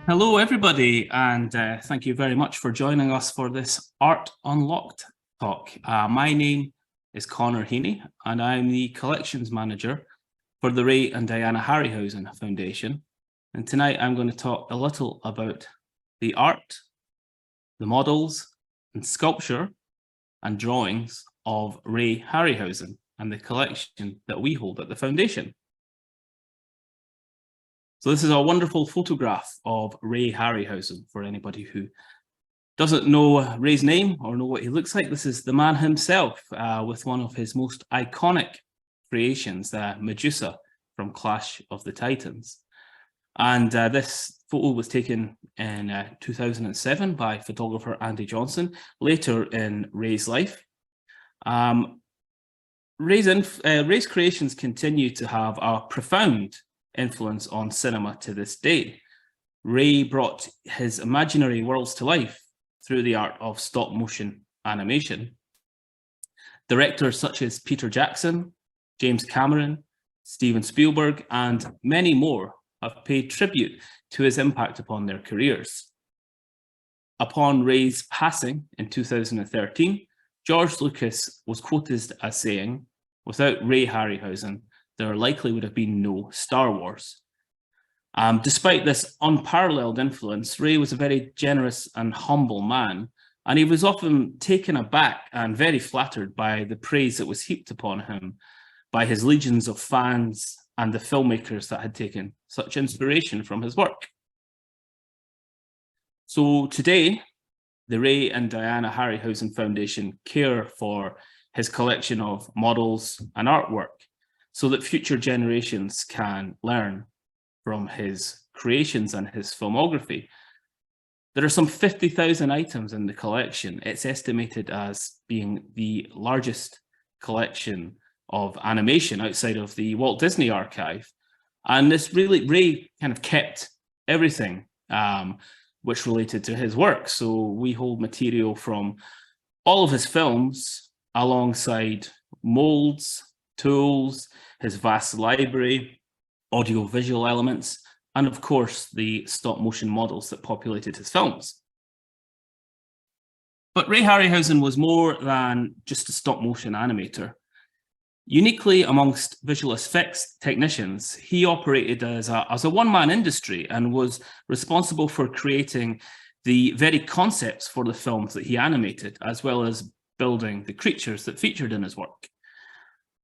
Hello, everybody, and thank you very much for joining us for this Art Unlocked talk. My name is Connor Heaney, and I'm the Collections Manager for the Ray and Diana Harryhausen Foundation. And tonight I'm going to talk a little about the art, the models, and sculpture and drawings of Ray Harryhausen and the collection that we hold at the Foundation. So this is a wonderful photograph of Ray Harryhausen. For anybody who doesn't know Ray's name or know what he looks like, this is the man himself with one of his most iconic creations, Medusa from Clash of the Titans. And this photo was taken in 2007 by photographer Andy Johnson, later in Ray's life. Ray's creations continue to have a profound influence on cinema to this day. Ray brought his imaginary worlds to life through the art of stop motion animation. Directors such as Peter Jackson, James Cameron, Steven Spielberg, and many more have paid tribute to his impact upon their careers. Upon Ray's passing in 2013, George Lucas was quoted as saying, "Without Ray Harryhausen, there likely would have been no Star Wars." Despite this unparalleled influence, Ray was a very generous and humble man, and he was often taken aback and very flattered by the praise that was heaped upon him by his legions of fans and the filmmakers that had taken such inspiration from his work. So today, the Ray and Diana Harryhausen Foundation care for his collection of models and artwork, so that future generations can learn from his creations and his filmography. There are some 50,000 items in the collection. It's estimated as being the largest collection of animation outside of the Walt Disney Archive. And this really, Ray kind of kept everything which related to his work. So we hold material from all of his films alongside molds, tools, his vast library, audio-visual elements, and of course, the stop-motion models that populated his films. But Ray Harryhausen was more than just a stop-motion animator. Uniquely amongst visual effects technicians, he operated as a one-man industry and was responsible for creating the very concepts for the films that he animated, as well as building the creatures that featured in his work.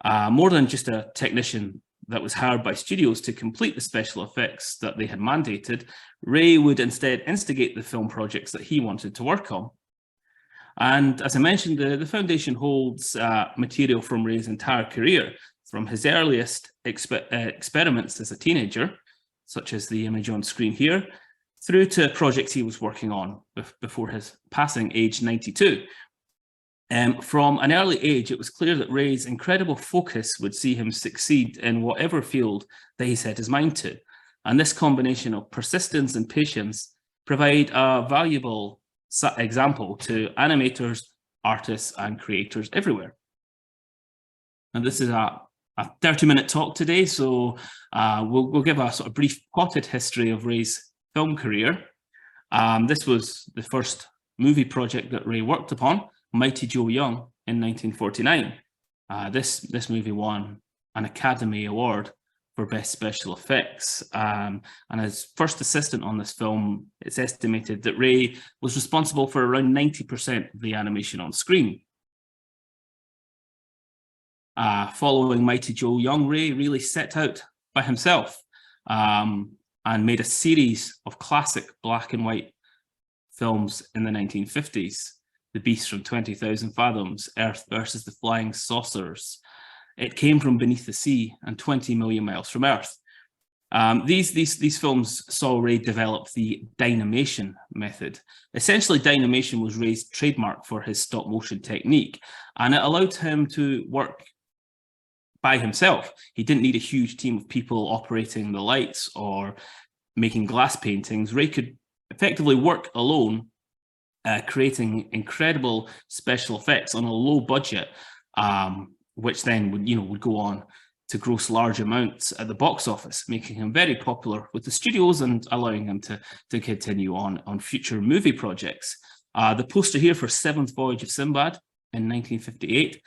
More than just a technician that was hired by studios to complete the special effects that they had mandated, Ray would instead instigate the film projects that he wanted to work on. And as I mentioned, the Foundation holds material from Ray's entire career, from his earliest experiments as a teenager, such as the image on screen here, through to projects he was working on before his passing, aged 92. From an early age, it was clear that Ray's incredible focus would see him succeed in whatever field that he set his mind to. And this combination of persistence and patience provide a valuable example to animators, artists, and creators everywhere. And this is a 30-minute talk today, so we'll give a sort of brief potted history of Ray's film career. This was the first movie project that Ray worked upon, Mighty Joe Young, in 1949. This movie won an Academy Award for Best Special Effects. And as first assistant on this film, it's estimated that Ray was responsible for around 90% of the animation on screen. Following Mighty Joe Young, Ray really set out by himself and made a series of classic black and white films in the 1950s. The Beast from 20,000 Fathoms, Earth versus the Flying Saucers, It Came from Beneath the Sea, and 20 Million Miles from Earth. These films saw Ray develop the dynamation method. Essentially, dynamation was Ray's trademark for his stop motion technique, and it allowed him to work by himself. He didn't need a huge team of people operating the lights or making glass paintings. Ray could effectively work alone, creating incredible special effects on a low budget, which then would go on to gross large amounts at the box office, making him very popular with the studios and allowing him to continue on future movie projects. The poster here for Seventh Voyage of Sinbad in 1958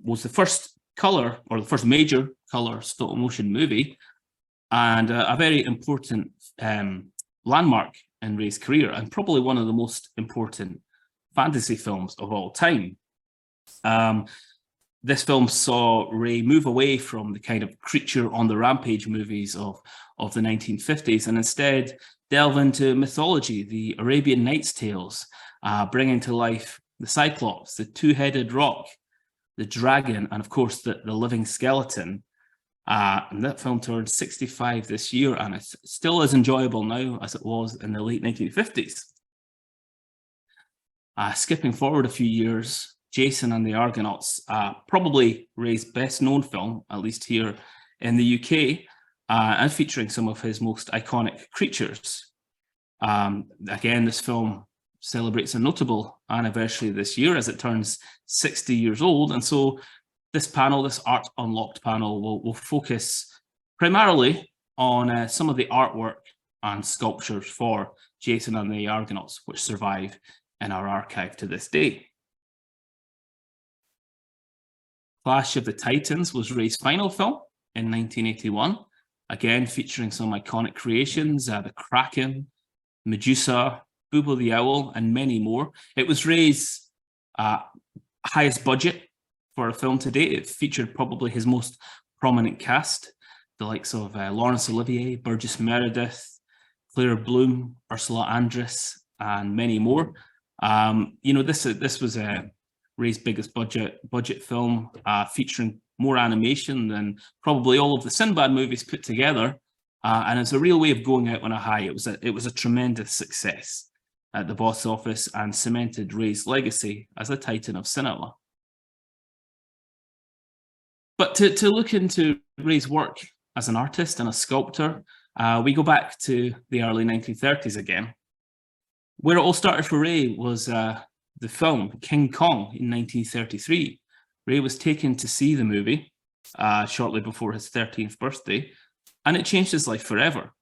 was the first colour, or the first major colour stop motion movie, and a very important landmark in Ray's career, and probably one of the most important fantasy films of all time. This film saw Ray move away from the kind of creature on the rampage movies of the 1950s and instead delve into mythology, the Arabian Nights tales, bringing to life the Cyclops, the two-headed roc, the dragon, and of course the living skeleton. And that film turned 65 this year, and it's still as enjoyable now as it was in the late 1950s. Skipping forward a few years, Jason and the Argonauts, probably Ray's best known film, at least here in the UK, and featuring some of his most iconic creatures. Again, this film celebrates a notable anniversary this year as it turns 60 years old. And so this panel, this Art Unlocked panel, will focus primarily on some of the artwork and sculptures for Jason and the Argonauts, which survive in our archive to this day. Clash of the Titans was Ray's final film in 1981, again featuring some iconic creations, the Kraken, Medusa, Boobo the Owl, and many more. It was Ray's highest budget for a film to date. It featured probably his most prominent cast, the likes of Laurence Olivier, Burgess Meredith, Claire Bloom, Ursula Andress, and many more. This was Ray's biggest budget film, featuring more animation than probably all of the Sinbad movies put together, and it's a real way of going out on a high. It was a tremendous success at the box office and cemented Ray's legacy as a titan of cinema. But to look into Ray's work as an artist and a sculptor, we go back to the early 1930s again. Where it all started for Ray was the film King Kong in 1933. Ray was taken to see the movie shortly before his 13th birthday, and it changed his life forever.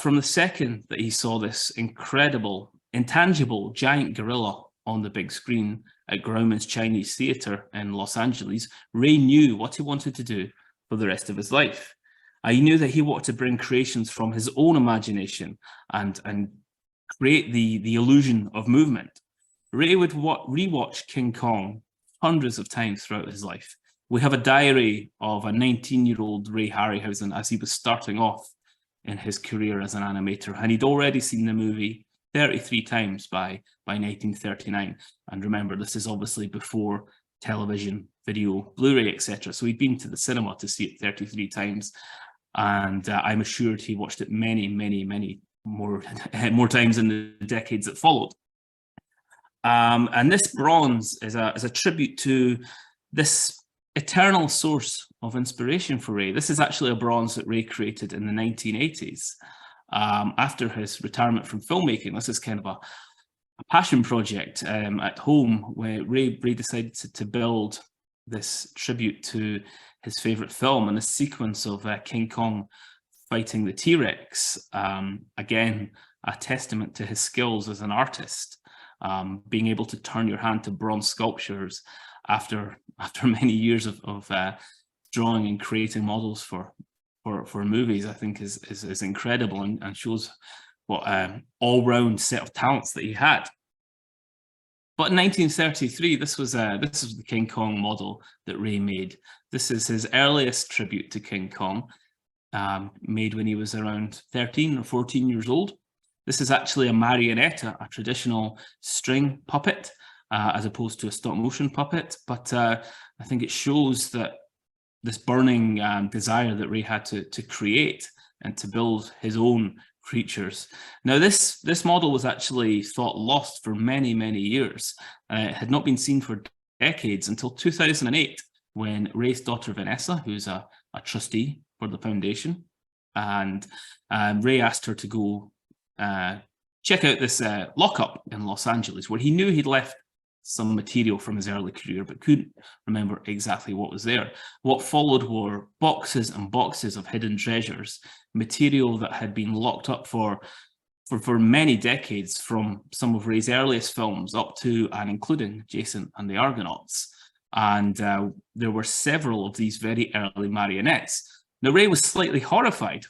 From the second that he saw this incredible, intangible giant gorilla on the big screen at Grauman's Chinese Theatre in Los Angeles, Ray knew what he wanted to do for the rest of his life. He knew that he wanted to bring creations from his own imagination and create the illusion of movement. Ray would rewatch King Kong hundreds of times throughout his life. We have a diary of a 19-year-old Ray Harryhausen as he was starting off in his career as an animator, and he'd already seen the movie 33 times by 1939. And remember, this is obviously before television, video, Blu-ray, etc. So he'd been to the cinema to see it 33 times, and I'm assured he watched it many, many, many more times in the decades that followed. And this bronze is a tribute to this eternal source of inspiration for Ray. This is actually a bronze that Ray created in the 1980s after his retirement from filmmaking. This is kind of a passion project at home where Ray decided to build this tribute to his favorite film and a sequence of King Kong fighting the T-Rex. Again, a testament to his skills as an artist. Being able to turn your hand to bronze sculptures after many years of drawing and creating models for movies, I think is incredible and shows what all-round set of talents that he had. But in 1933, this was the King Kong model that Ray made. This is his earliest tribute to King Kong, made when he was around 13 or 14 years old. This is actually a marionette, a traditional string puppet, as opposed to a stop motion puppet. But I think it shows that this burning desire that Ray had to create and to build his own creatures. Now, this model was actually thought lost for many, many years. It had not been seen for decades until 2008, when Ray's daughter Vanessa, who's a trustee for the foundation, and Ray asked her to go check out this lockup in Los Angeles, where he knew he'd left some material from his early career, but couldn't remember exactly what was there. What followed were boxes and boxes of hidden treasures, material that had been locked up for many decades, from some of Ray's earliest films up to and including Jason and the Argonauts. And there were several of these very early marionettes. Now, Ray was slightly horrified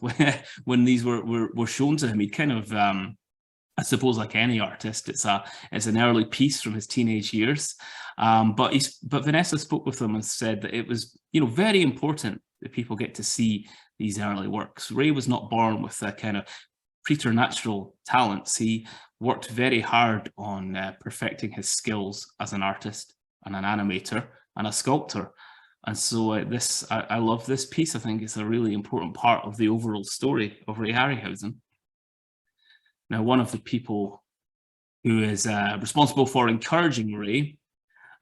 when these were shown to him. He kind of, I suppose, like any artist, it's an early piece from his teenage years. But Vanessa spoke with him and said that it was, very important that people get to see these early works. Ray was not born with a kind of preternatural talents. He worked very hard on perfecting his skills as an artist and an animator and a sculptor. And so I love this piece. I think it's a really important part of the overall story of Ray Harryhausen. Now, one of the people who is responsible for encouraging Ray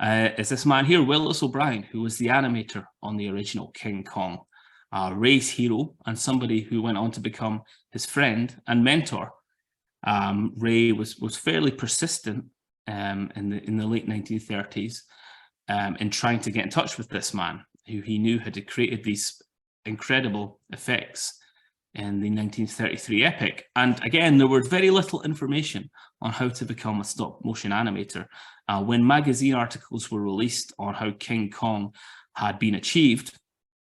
is this man here, Willis O'Brien, who was the animator on the original King Kong, Ray's hero, and somebody who went on to become his friend and mentor. Ray was fairly persistent in the late 1930s in trying to get in touch with this man, who he knew had created these incredible effects in the 1933 epic. And again, there was very little information on how to become a stop-motion animator. When magazine articles were released on how King Kong had been achieved,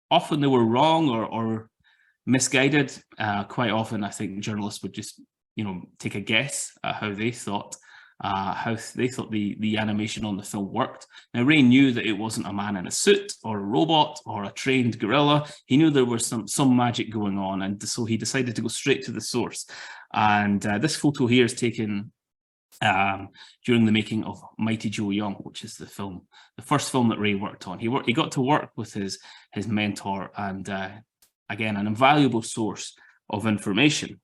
often they were wrong or misguided. Quite often, I think journalists would just, take a guess at how they thought the animation on the film worked. Now, Ray knew that it wasn't a man in a suit or a robot or a trained gorilla. He knew there was some magic going on, and so he decided to go straight to the source. And this photo here is taken during the making of Mighty Joe Young, which is the first film that Ray worked on. He got to work with his mentor, and again, an invaluable source of information.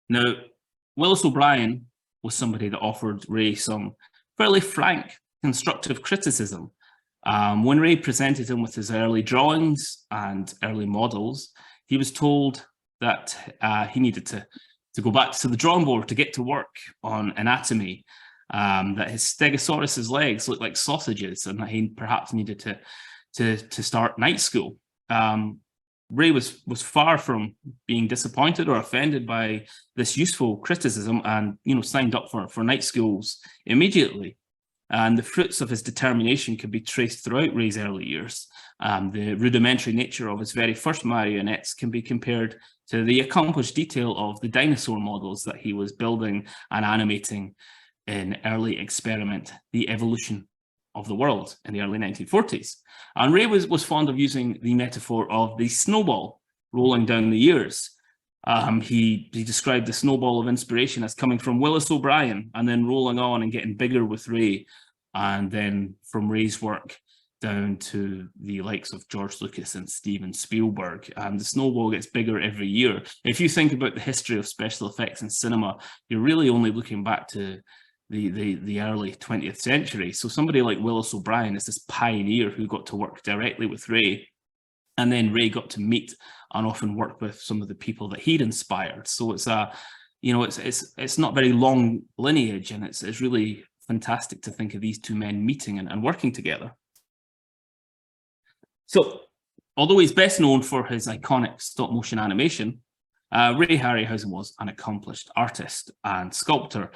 Now, Willis O'Brien was somebody that offered Ray some fairly frank, constructive criticism. When Ray presented him with his early drawings and early models, he was told that he needed to go back to the drawing board to get to work on anatomy, that his Stegosaurus's legs looked like sausages, and that he perhaps needed to start night school. Ray was far from being disappointed or offended by this useful criticism, and signed up for night schools immediately. And the fruits of his determination can be traced throughout Ray's early years. The rudimentary nature of his very first marionettes can be compared to the accomplished detail of the dinosaur models that he was building and animating in early experiment, The Evolution of the World, in the early 1940s. And Ray was fond of using the metaphor of the snowball rolling down the years. He described the snowball of inspiration as coming from Willis O'Brien and then rolling on and getting bigger with Ray, and then from Ray's work down to the likes of George Lucas and Steven Spielberg. And the snowball gets bigger every year. If you think about the history of special effects in cinema, you're really only looking back to the early 20th century. So somebody like Willis O'Brien is this pioneer who got to work directly with Ray, and then Ray got to meet and often work with some of the people that he'd inspired. So it's it's not very long lineage, and it's really fantastic to think of these two men meeting and working together. So, although he's best known for his iconic stop-motion animation, Ray Harryhausen was an accomplished artist and sculptor.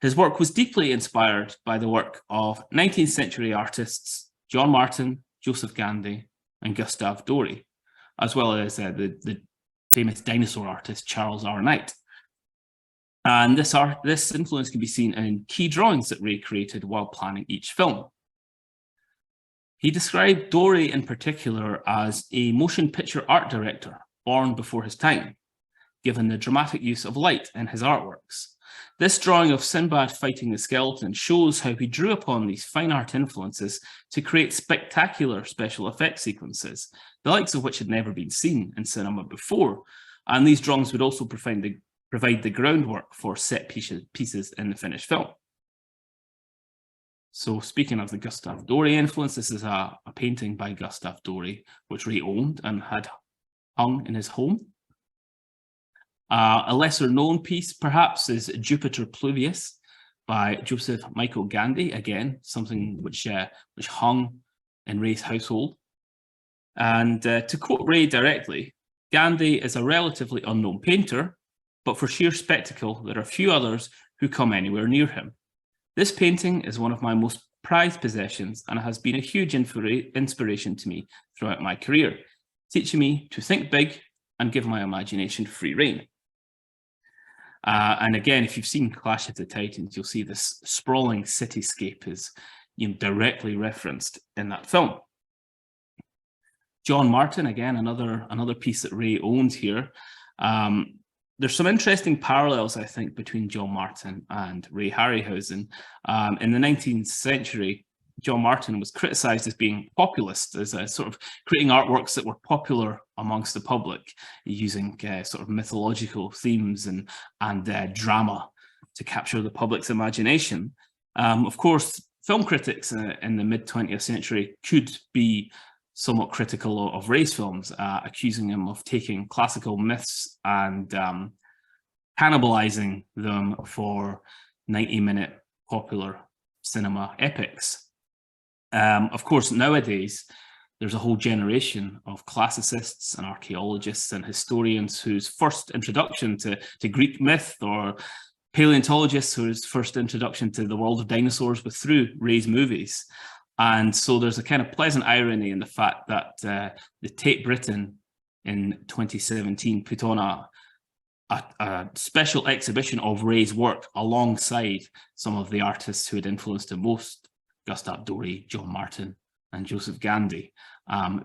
His work was deeply inspired by the work of 19th century artists John Martin, Joseph Gandy, and Gustave Doré, as well as the famous dinosaur artist Charles R. Knight. And this influence can be seen in key drawings that Ray created while planning each film. He described Doré in particular as a motion picture art director born before his time, given the dramatic use of light in his artworks. This drawing of Sinbad fighting the skeleton shows how he drew upon these fine art influences to create spectacular special effects sequences, the likes of which had never been seen in cinema before. And these drawings would also provide the groundwork for set pieces in the finished film. So speaking of the Gustave Doré influence, this is a painting by Gustave Doré, which Ray owned and had hung in his home. A lesser known piece, perhaps, is Jupiter Pluvius by Joseph Michael Gandhi. Again, something which hung in Ray's household. And to quote Ray directly, Gandhi is a relatively unknown painter, but for sheer spectacle, there are few others who come anywhere near him. This painting is one of my most prized possessions and has been a huge inspiration to me throughout my career, teaching me to think big and give my imagination free rein. And again, if you've seen Clash of the Titans, you'll see this sprawling cityscape is directly referenced in that film. John Martin, again, another piece that Ray owns here. There's some interesting parallels, I think, between John Martin and Ray Harryhausen. In the 19th century, John Martin was criticised as being populist, as a sort of creating artworks that were popular amongst the public, using sort of mythological themes and drama to capture the public's imagination. Of course, film critics in the mid-20th century could be somewhat critical of Ray's films, accusing him of taking classical myths and cannibalizing them for 90-minute popular cinema epics. Of course, nowadays, there's a whole generation of classicists and archaeologists and historians whose first introduction to Greek myth, or paleontologists whose first introduction to the world of dinosaurs was through Ray's movies. And so there's a kind of pleasant irony in the fact that the Tate Britain in 2017 put on a special exhibition of Ray's work alongside some of the artists who had influenced him most: Gustave Doré, John Martin, and Joseph Gandhi.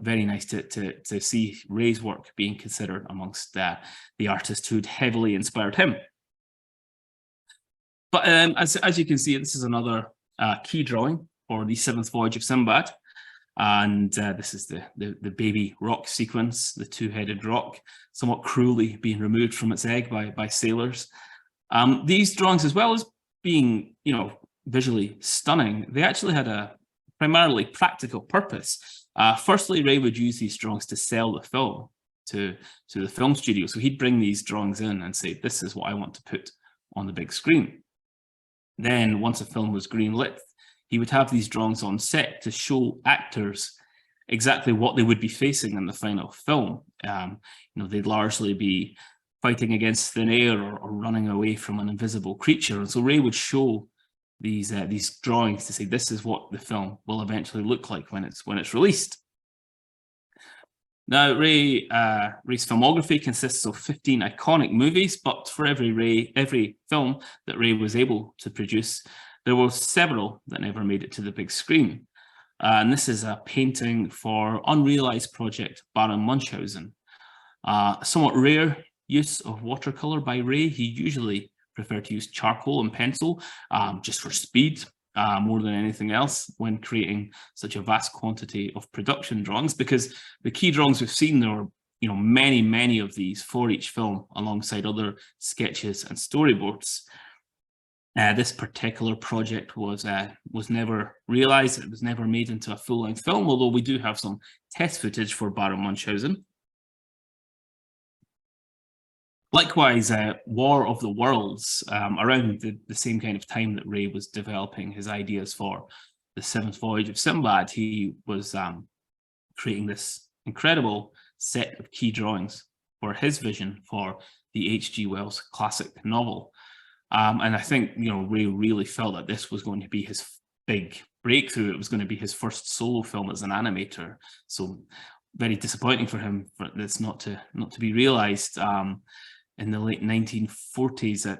Very nice to see Ray's work being considered amongst the artists who'd heavily inspired him. But as you can see, this is another key drawing for the Seventh Voyage of Sinbad. And this is the baby rock sequence, the two-headed rock, somewhat cruelly being removed from its egg by sailors. These drawings, as well as being, visually stunning, they actually had a primarily practical purpose. Firstly, Ray would use these drawings to sell the film to the film studio. So he'd bring these drawings in and say, this is what I want to put on the big screen. Then once a film was greenlit, he would have these drawings on set to show actors exactly what they would be facing in the final film. They'd largely be fighting against thin air or running away from an invisible creature. And so Ray would show these drawings to say, this is what the film will eventually look like when it's released. Now, Ray's filmography consists of 15 iconic movies, but for every film that Ray was able to produce, there were several that never made it to the big screen. And this is a painting for unrealized project Baron Munchausen. A somewhat rare use of watercolor by Ray. He usually preferred to use charcoal and pencil just for speed more than anything else when creating such a vast quantity of production drawings, because the key drawings we've seen, there were many of these for each film alongside other sketches and storyboards. This particular project was never realized. It was never made into a full-length film, although we do have some test footage for Baron Munchausen. Likewise, War of the Worlds, around the same kind of time that Ray was developing his ideas for the Seventh Voyage of Sinbad, he was creating this incredible set of key drawings for his vision for the H.G. Wells classic novel. And I think, Ray really felt that this was going to be his big breakthrough. It was going to be his first solo film as an animator. So very disappointing for him for this not to be realized. In the late 1940s,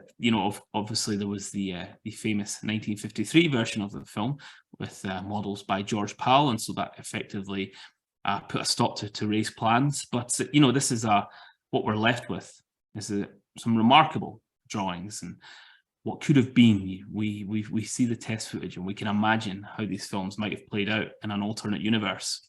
obviously there was the famous 1953 version of the film with models by George Pal, and so that effectively put a stop to Ray's plans. But this is what we're left with. This is some remarkable drawings and what could have been. We see the test footage and we can imagine how these films might have played out in an alternate universe.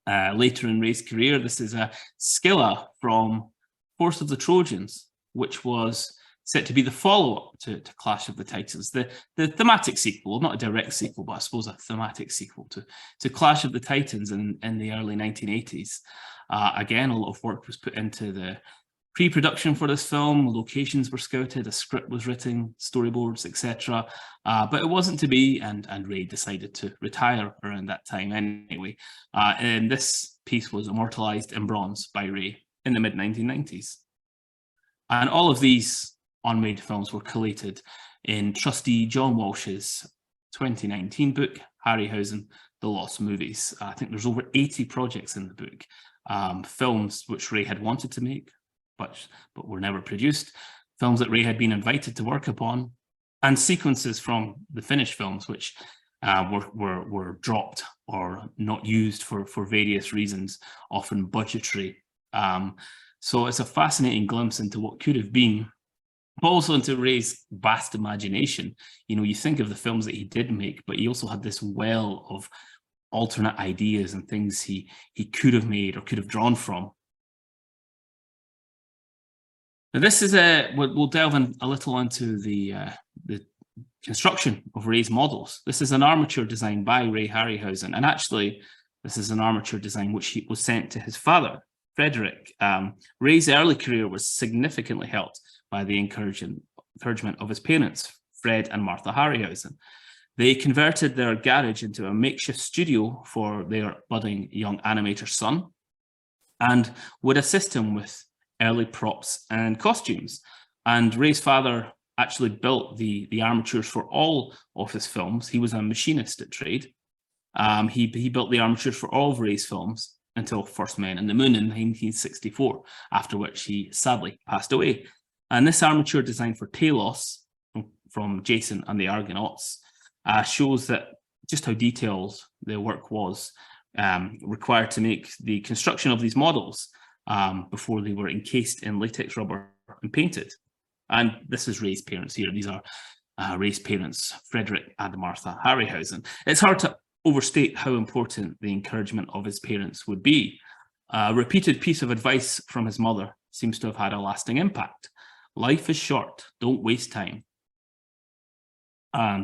Later in Ray's career, this is a Scylla from Force of the Trojans, which was set to be the follow-up to Clash of the Titans, the thematic sequel, not a direct sequel, but I suppose a thematic sequel to Clash of the Titans in the early 1980s. Again, a lot of work was put into the Pre-production for this film, locations were scouted, a script was written, storyboards, etc. But it wasn't to be, and Ray decided to retire around that time anyway. And this piece was immortalized in bronze by Ray in the mid-1990s. And all of these unmade films were collated in trustee John Walsh's 2019 book, Harryhausen, The Lost Movies. I think there's over 80 projects in the book, films which Ray had wanted to make, but were never produced, films that Ray had been invited to work upon, and sequences from the finished films which were dropped or not used for various reasons, often budgetary. So it's a fascinating glimpse into what could have been, but also into Ray's vast imagination. You know, you think of the films that he did make, but he also had this well of alternate ideas and things he could have made or could have drawn from. Now this is we'll delve in a little into the construction of Ray's models. This is an armature designed by Ray Harryhausen, and actually this is an armature design which was sent to his father, Frederick. Ray's early career was significantly helped by the encouragement of his parents, Fred and Martha Harryhausen. They converted their garage into a makeshift studio for their budding young animator son, and would assist him with early props and costumes. And Ray's father actually built the armatures for all of his films. He was a machinist at trade. He built the armatures for all of Ray's films until First Men in the Moon in 1964, after which he sadly passed away. And this armature design for Talos from Jason and the Argonauts shows that just how detailed the work was required to make the construction of these models before they were encased in latex rubber and painted. And this is Ray's parents here. These are Ray's parents, Frederick and Martha Harryhausen. It's hard to overstate how important the encouragement of his parents would be. A repeated piece of advice from his mother seems to have had a lasting impact. Life is short, don't waste time.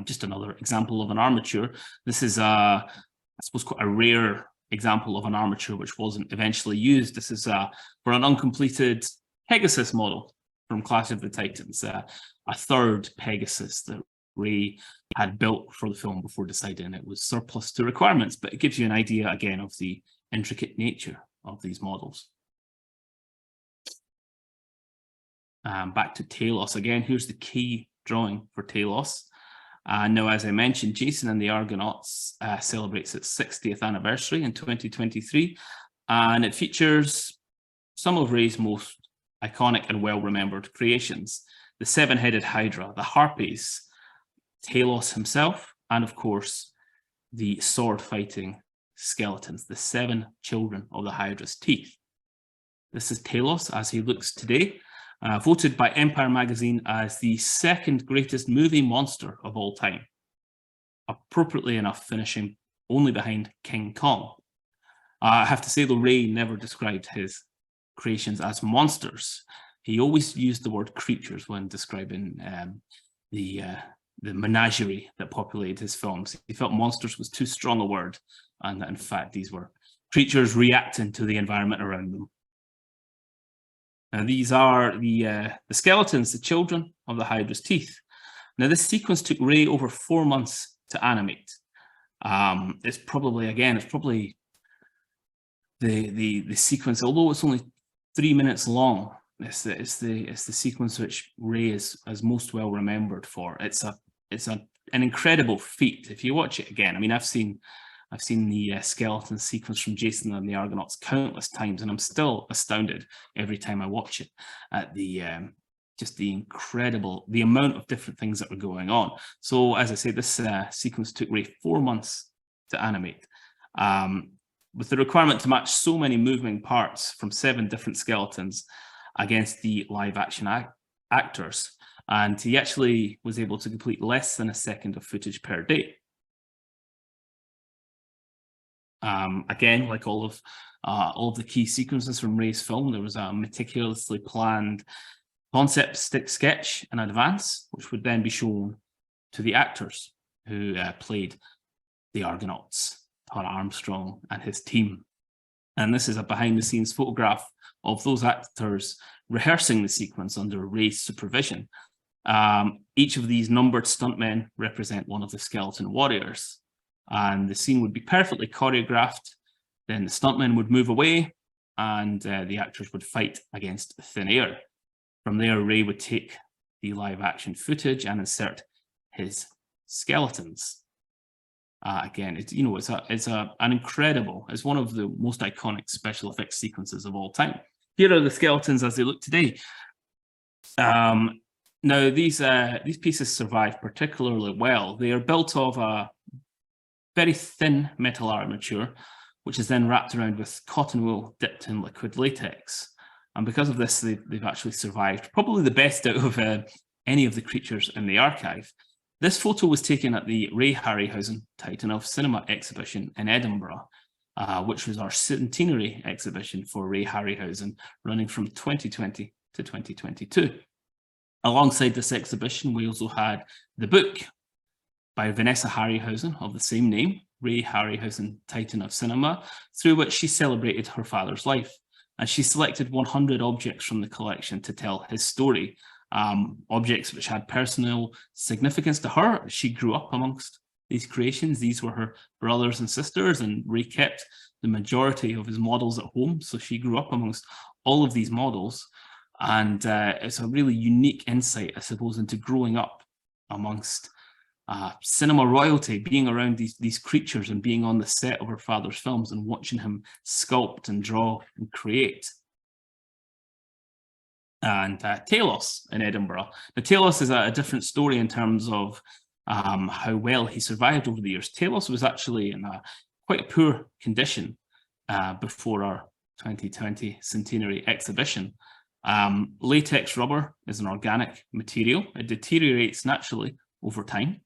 Just another example of an armature. This is, I suppose, quite a rare example of an armature which wasn't eventually used. This is for an uncompleted Pegasus model from Clash of the Titans, a third Pegasus that Ray had built for the film before deciding it was surplus to requirements, but it gives you an idea again of the intricate nature of these models. Back to Talos again. Here's the key drawing for Talos. Now, as I mentioned, Jason and the Argonauts celebrates its 60th anniversary in 2023, and it features some of Ray's most iconic and well-remembered creations: the seven-headed Hydra, the Harpies, Talos himself, and of course, the sword-fighting skeletons, the 7 children of the Hydra's teeth. This is Talos as he looks today, voted by Empire magazine as the second greatest movie monster of all time, appropriately enough finishing only behind King Kong. I have to say, though, Ray never described his creations as monsters. He always used the word creatures when describing the menagerie that populated his films. He felt monsters was too strong a word, and that in fact these were creatures reacting to the environment around them. Now, these are the skeletons, the children of the Hydra's teeth. Now, this sequence took Ray over 4 months to animate. It's probably the sequence, although it's only 3 minutes long. It's the sequence which Ray is most well remembered for. It's an incredible feat. If you watch it again, I mean, I've seen the skeleton sequence from Jason and the Argonauts countless times, and I'm still astounded every time I watch it at just the amount of different things that were going on. So, as I say, this sequence took Ray 4 months to animate, with the requirement to match so many moving parts from 7 different skeletons against the live action actors. And he actually was able to complete less than a second of footage per day. Again, like all of the key sequences from Ray's film, there was a meticulously planned concept sketch in advance, which would then be shown to the actors who played the Argonauts, Tara Armstrong and his team. And this is a behind-the-scenes photograph of those actors rehearsing the sequence under Ray's supervision. Each of these numbered stuntmen represent one of the skeleton warriors, and the scene would be perfectly choreographed. Then the stuntmen would move away, and the actors would fight against thin air. From there, Ray would take the live action footage and insert his skeletons. Again, it's an incredible, it's one of the most iconic special effects sequences of all time. Here are the skeletons as they look today. Now, these pieces survive particularly well. They are built of a very thin metal armature, which is then wrapped around with cotton wool dipped in liquid latex. And because of this, they've actually survived probably the best out of any of the creatures in the archive. This photo was taken at the Ray Harryhausen Titan of Cinema exhibition in Edinburgh, which was our centenary exhibition for Ray Harryhausen, running from 2020 to 2022. Alongside this exhibition, we also had the book by Vanessa Harryhausen of the same name, Ray Harryhausen Titan of Cinema, through which she celebrated her father's life. And she selected 100 objects from the collection to tell his story, objects which had personal significance to her. She grew up amongst these creations. These were her brothers and sisters, and Ray kept the majority of his models at home. So she grew up amongst all of these models. And it's a really unique insight, I suppose, into growing up amongst cinema royalty, being around these creatures and being on the set of her father's films and watching him sculpt and draw and create. And Talos in Edinburgh. Now, Talos is a different story in terms of how well he survived over the years. Talos was actually in quite a poor condition before our 2020 centenary exhibition. Latex rubber is an organic material. It deteriorates naturally over time.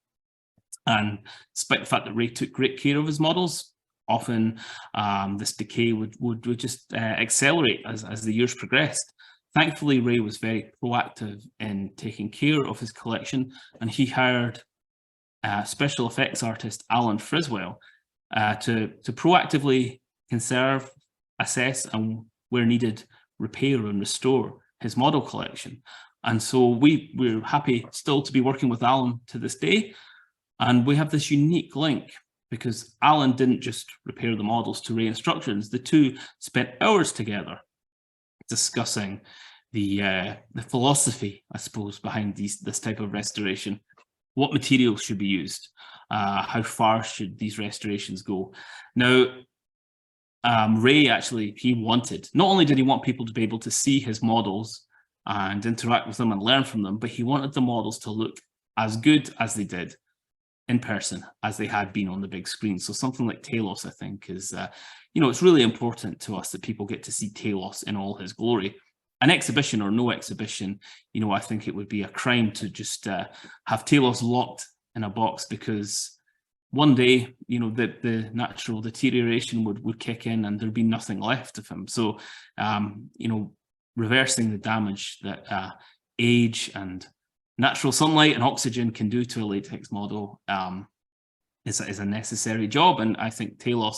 And despite the fact that Ray took great care of his models, often this decay would just accelerate as the years progressed. Thankfully, Ray was very proactive in taking care of his collection, and he hired special effects artist Alan Friswell to proactively conserve, assess, and where needed, repair and restore his model collection. And so we're happy still to be working with Alan to this day. And we have this unique link because Alan didn't just repair the models to Ray instructions. The two spent hours together discussing the philosophy, I suppose, behind this type of restoration. What materials should be used? How far should these restorations go? Now, Ray actually, not only did he want people to be able to see his models and interact with them and learn from them, but he wanted the models to look as good as they did in person as they had been on the big screen. So something like Talos, I think, is, it's really important to us that people get to see Talos in all his glory. An exhibition or no exhibition, I think it would be a crime to just have Talos locked in a box, because one day, the natural deterioration would kick in and there'd be nothing left of him. So, reversing the damage that age and natural sunlight and oxygen can do to a latex model is a necessary job. And I think Talos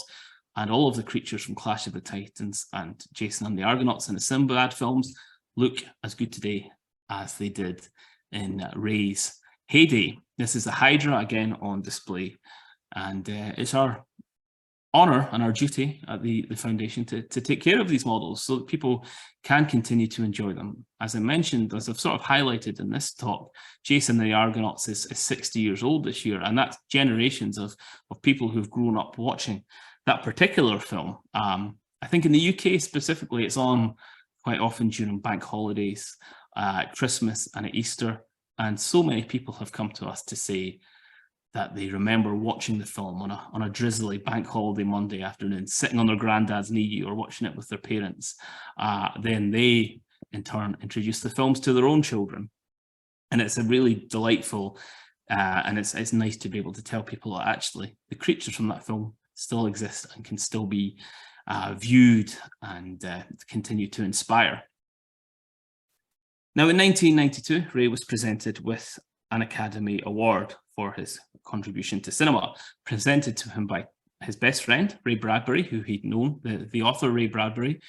and all of the creatures from Clash of the Titans and Jason and the Argonauts and the Sinbad films look as good today as they did in Ray's heyday. This is the Hydra again on display, and it's our honour and our duty at the foundation to take care of these models so that people can continue to enjoy them. As I mentioned, as I've sort of highlighted in this talk, Jason and the Argonauts is 60 years old this year, and that's generations of people who've grown up watching that particular film. I think in the UK specifically, it's on quite often during bank holidays, at Christmas and at Easter, and so many people have come to us to say that they remember watching the film on a drizzly bank holiday Monday afternoon, sitting on their granddad's knee or watching it with their parents. Then they, in turn, introduce the films to their own children. And it's a really delightful, and it's nice to be able to tell people that actually the creatures from that film still exist and can still be viewed and continue to inspire. Now, in 1992, Ray was presented with an Academy Award for his contribution to cinema, presented to him by his best friend, Ray Bradbury, who he'd known, the author Ray Bradbury,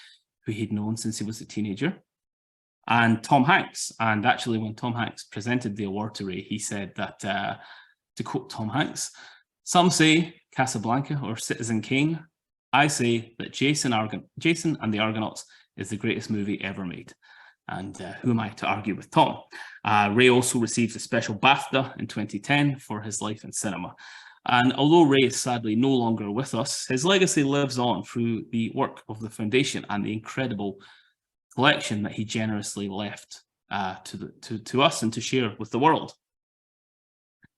who he'd known since he was a teenager, and Tom Hanks. And actually, when Tom Hanks presented the award to Ray, he said that, to quote Tom Hanks, "Some say Casablanca or Citizen Kane. I say that Jason and the Argonauts is the greatest movie ever made." And who am I to argue with Tom? Ray also received a special BAFTA in 2010 for his life in cinema. And although Ray is sadly no longer with us, his legacy lives on through the work of the foundation and the incredible collection that he generously left to us and to share with the world.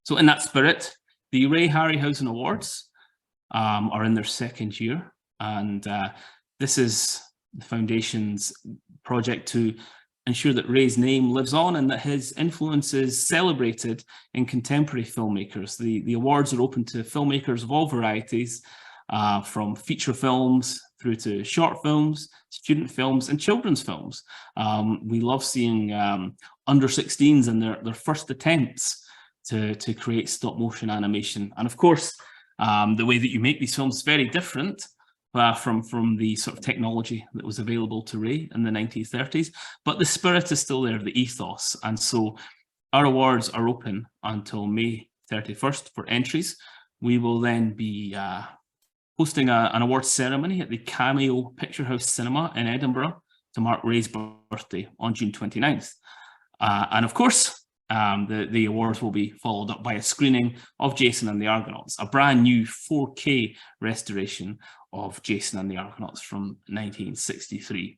So in that spirit, the Ray Harryhausen Awards are in their second year, and this is the foundation's project to ensure that Ray's name lives on and that his influence is celebrated in contemporary filmmakers. The awards are open to filmmakers of all varieties, from feature films through to short films, student films, and children's films. We love seeing under 16s and their first attempts to create stop motion animation. And of course, the way that you make these films is very different from the sort of technology that was available to Ray in the 1930s, but the spirit is still there, the ethos. And so our awards are open until May 31st for entries. We will then be hosting an awards ceremony at the Cameo Picture House Cinema in Edinburgh to mark Ray's birthday on June 29th. And of course, the awards will be followed up by a screening of Jason and the Argonauts, a brand new 4K restoration of Jason and the Argonauts from 1963.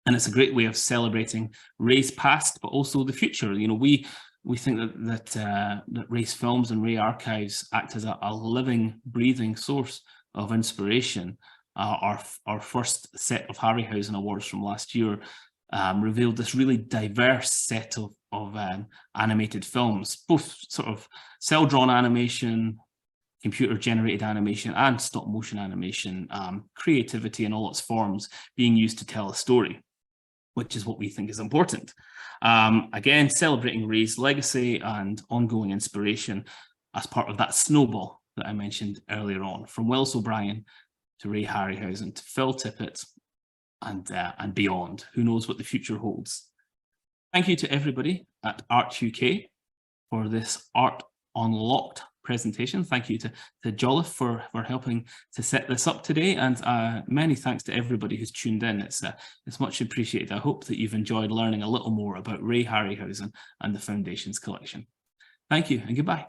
And it's a great way of celebrating Ray's past, but also the future. You know, we think that Ray's films and Ray archives act as a living, breathing source of inspiration. Our first set of Harryhausen Awards from last year revealed this really diverse set of animated films, both sort of cel-drawn animation, computer-generated animation, and stop-motion animation, creativity in all its forms being used to tell a story, which is what we think is important. Again, celebrating Ray's legacy and ongoing inspiration as part of that snowball that I mentioned earlier on, from Willis O'Brien to Ray Harryhausen to Phil Tippett and beyond. Who knows what the future holds? Thank you to everybody at Art UK for this Art Unlocked presentation. Thank you to Jolliffe for helping to set this up today, and many thanks to everybody who's tuned in. It's much appreciated. I hope that you've enjoyed learning a little more about Ray Harryhausen and the Foundation's collection. Thank you and goodbye.